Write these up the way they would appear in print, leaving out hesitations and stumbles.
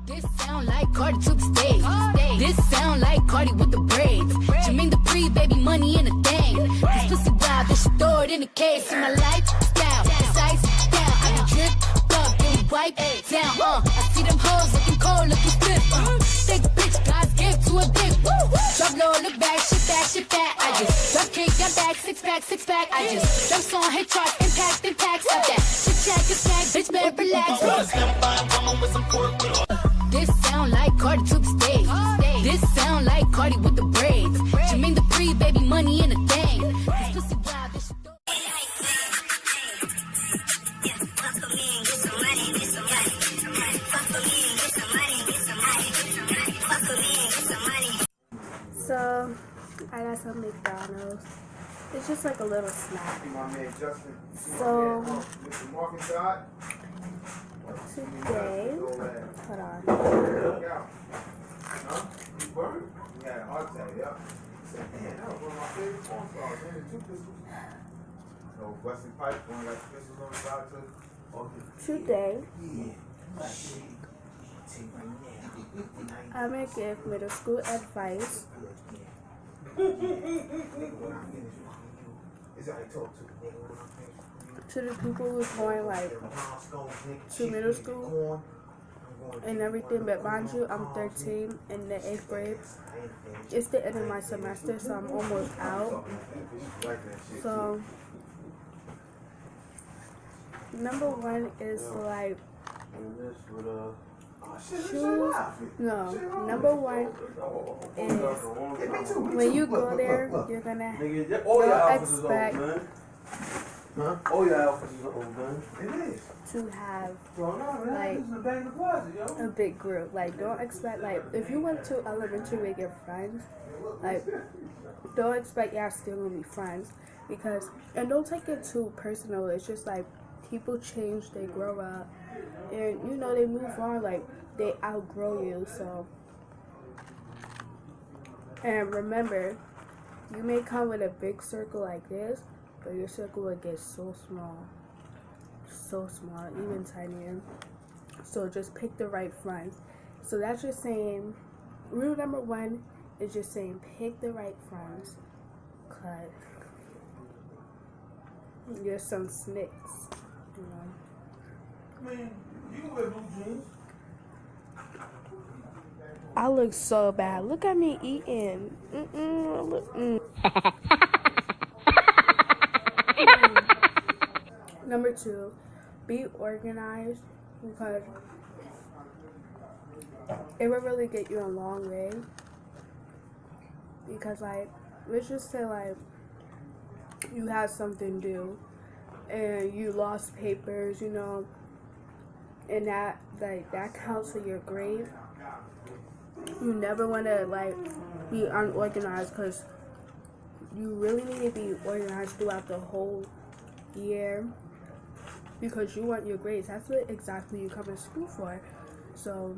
This sound like Cardi to the stage. This sound like Cardi with the braids. Jermaine the pre baby money in a thing. This pussy wild, this shit throw it in the case. See my lifestyle, precise down. I be dripped up, then wipe down. I see them hoes looking cold, looking stiff. Thick bitch, guys give to a dick. Drop low, look back, shit back, shit back. I just drop kick, got back, six pack. I just jump on hit charts, impact, stop that. Shit check, it's back, bitch better relax. This sound like Cardi to the stage. This sound like Cardi with the braids. Jermaine the pre baby money in a thing. This pussy wild, this shit So, I got some McDonald's. It's just like a little snack. So, today, hold on. Today, I'm gonna give middle school advice. To the people who's going like to middle school and everything, but mind you, I'm 13 in the 8th grade. It's the end of my semester, so I'm almost out. So number one is like shoes. No, number one is when you go there, you're gonna expect to have like a big group. Like, don't expect, like, if you went to elementary with your friends, like, don't expect y'all still gonna be friends, because, and don't take it too personal. It's just like people change, they grow up, and you know, they move on, like they outgrow you. So, and remember, you may come with a big circle like this, but your circle will get so small, even tinier. So just pick the right friends. So that's just saying, rule number one is just saying pick the right friends, cause you're some snakes, you know. I mean, you can wear blue jeans. I look so bad. Look at me eating. Number two, be organized, because it will really get you a long way. Because, like, let's just say, like, you had something due and you lost papers, you know, and that, like, that counts for your grade. You never want to, like, be unorganized, because you really need to be organized throughout the whole year, because you want your grades. That's what exactly you come to school for. So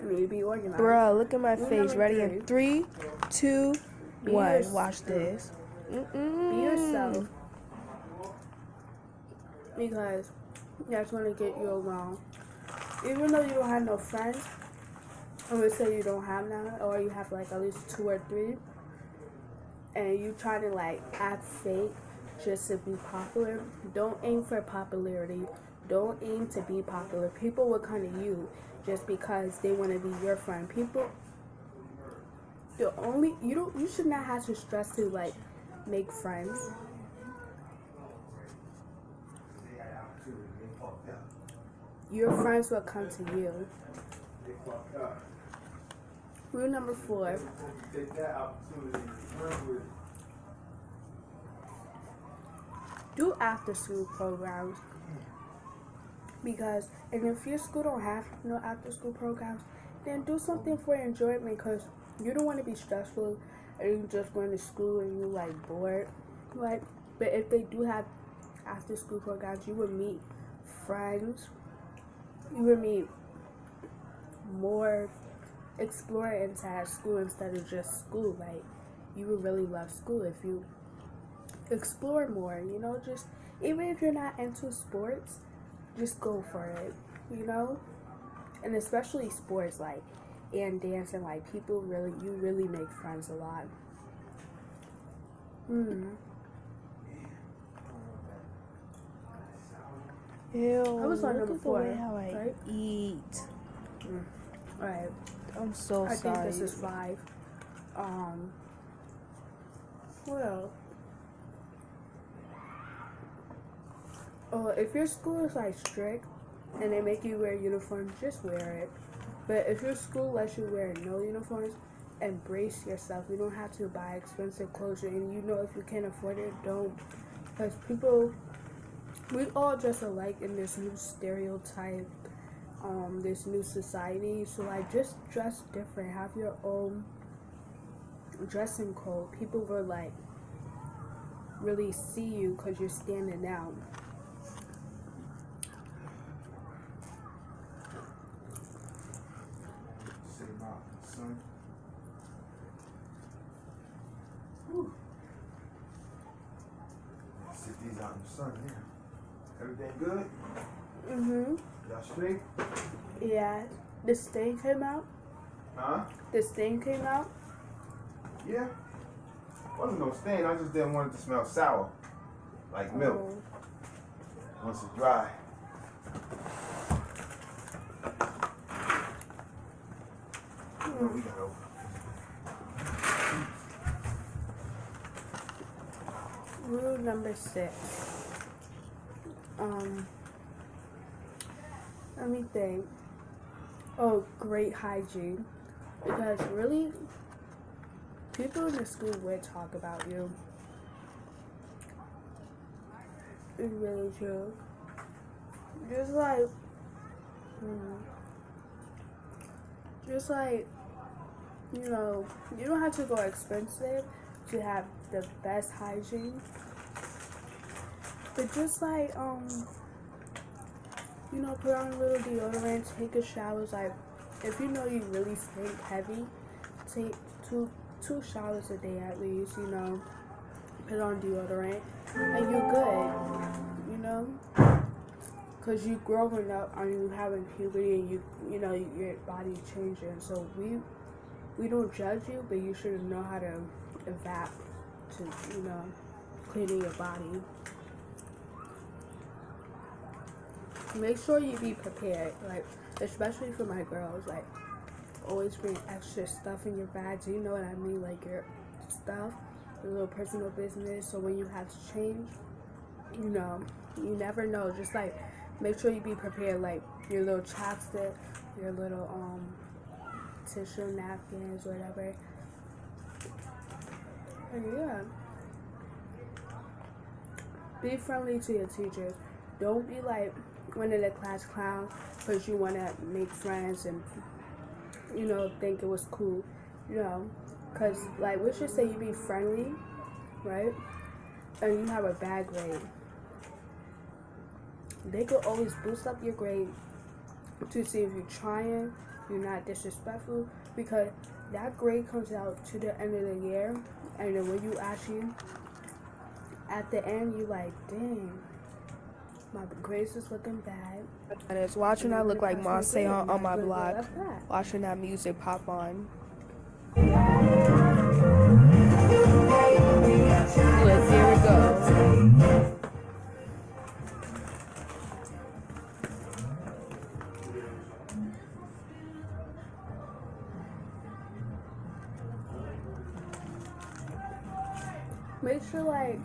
you need to be organized. Bruh, look at my face. Ready in 3, 2, 1. Watch this. Be yourself, because that's going to get you along. Even though you don't have no friends, I'm going to say you don't have none, or you have like at least 2 or 3, and you try to like act fake just to be popular. Don't aim for popularity. Don't aim to be popular. People will come to you just because they want to be your friend. People, you should not have to stress to like make friends. Your friends will come to you. Rule number 4. Do after school programs. Because, and if your school don't have no after school programs, then do something for enjoyment, because you don't want to be stressful and you just going to school and you like bored. Like, but if they do have after school programs, you would meet friends. You would meet more, explore inside school instead of just school. Like, you would really love school if you explore more, you know, just even if you're not into sports, just go for it, you know? And especially sports, like, and dancing, like, you really make friends a lot. Ew, I was on look number at the 4, way how I right? eat. Alright, I'm so I sorry. think this is 5. Well, if your school is like strict and they make you wear uniforms, just wear it. But if your school lets you wear no uniforms, embrace yourself. You don't have to buy expensive clothes, and you know if you can't afford it, don't. Because we all dress alike in this new stereotype, this new society. So like, just dress different. Have your own dressing code. People will like really see you because you're standing out. Say about son. Whew. Sit these out in the sun here. Everything good? Y'all straight? Yeah. This stain came out. Huh? This stain came out. Yeah. Wasn't no stain. I just didn't want it to smell sour, like milk. Oh. Once it's dry. Oh, we got over. Rule number 6. Let me think. Oh, great hygiene. Because really, people in the school would talk about you. It's really true. Just like, you know, you don't have to go expensive to have the best hygiene. But just like, you know, put on a little deodorant, take a shower. Like, if you know you really stink heavy, take two showers a day at least, you know. Put on deodorant, and you're good, you know. Because you growing up and you having puberty, and you know, your body changing. So we don't judge you, but you should know how to adapt to, you know, cleaning your body. Make sure you be prepared, like, especially for my girls, like, always bring extra stuff in your bags, you know what I mean, like your stuff, your little personal business, so when you have to change, you know, you never know, just like, make sure you be prepared, like, your little chapstick, your little, tissue, napkins, whatever, and yeah, be friendly to your teachers, don't be like one of the class clowns because you want to make friends and, you know, think it was cool, you know, because, like, we should say you be friendly, right, and you have a bad grade. They could always boost up your grade to see if you're trying, you're not disrespectful, because that grade comes out to the end of the year, and then when you actually, at the end, you like, dang, my grades is looking bad. And it's watching that look like Marseille on my block. Watching that music pop on. Look, here we go. Make sure, like,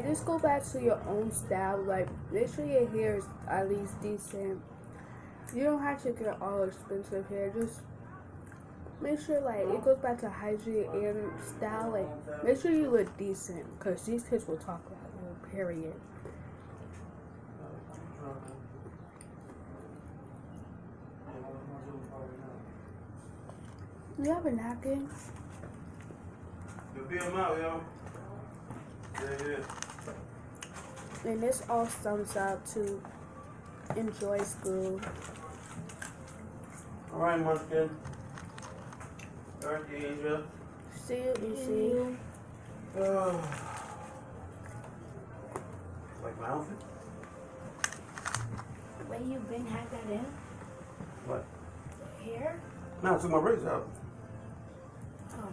just go back to your own style. Like, make sure your hair is at least decent. You don't have to get all expensive hair. Just make sure, like, it goes back to hygiene and style. Like, make sure you look decent, because these kids will talk about you, period. You have a napkin? The bill out, yo. Yeah. And this all sums up to enjoy school. All right, Munchkin. All right, Angel. See you, Izzy. Well, outfit? Where you been had that in? What? Hair? No, I took my braids out. Oh.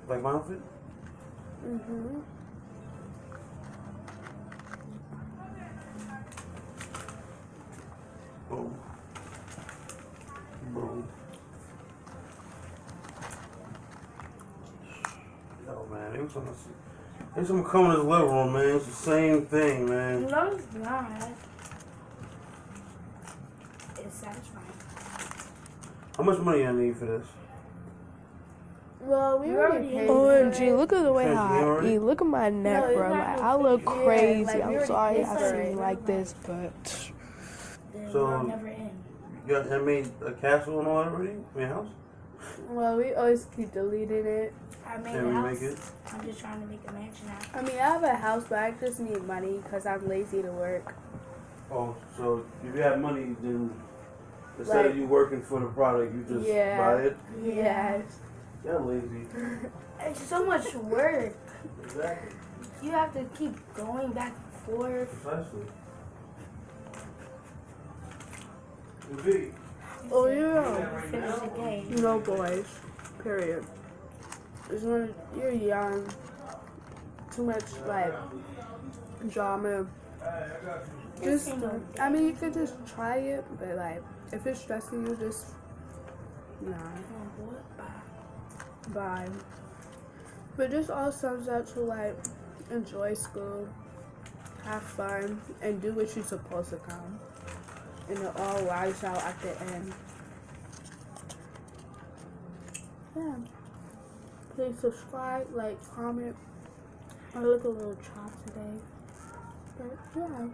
Like my outfit? Mm-hmm. Boom. Boom. Yo, man, every time I come in this living room, man, it's the same thing, man. No, it's not. It's satisfying. How much money I need for this? Well, we You already already paid. OMG, look at the way Thank how you, I already? eat. Look at my neck, No, it's bro. not Like, no I look fake. crazy. like, we I'm already sorry paid I for see it. you like this, but Then So- y'all never end. I made a castle and all that already in your house? Well, we always keep deleting it. I made Can a we house. make it? I'm just trying to make a mansion now. I mean, I have a house, but I just need money because I'm lazy to work. Oh, so if you have money, then instead of Like- you working for the product, you just Yeah. buy it? Yes. You're lazy. It's so much work. Exactly. You have to keep going back and forth. Precisely. V. Oh, yeah. Finish the game. No boys. Period. It's when you're young, too much, like, drama. Just, I mean, you could just try it, but, like, if it's stressing you, just, nah. Bye. But this all sums up to, like, enjoy school, have fun, and do what you're supposed to come. And it all wise out at the end. Yeah. Please subscribe, like, comment. I look a little chopped today. But, yeah.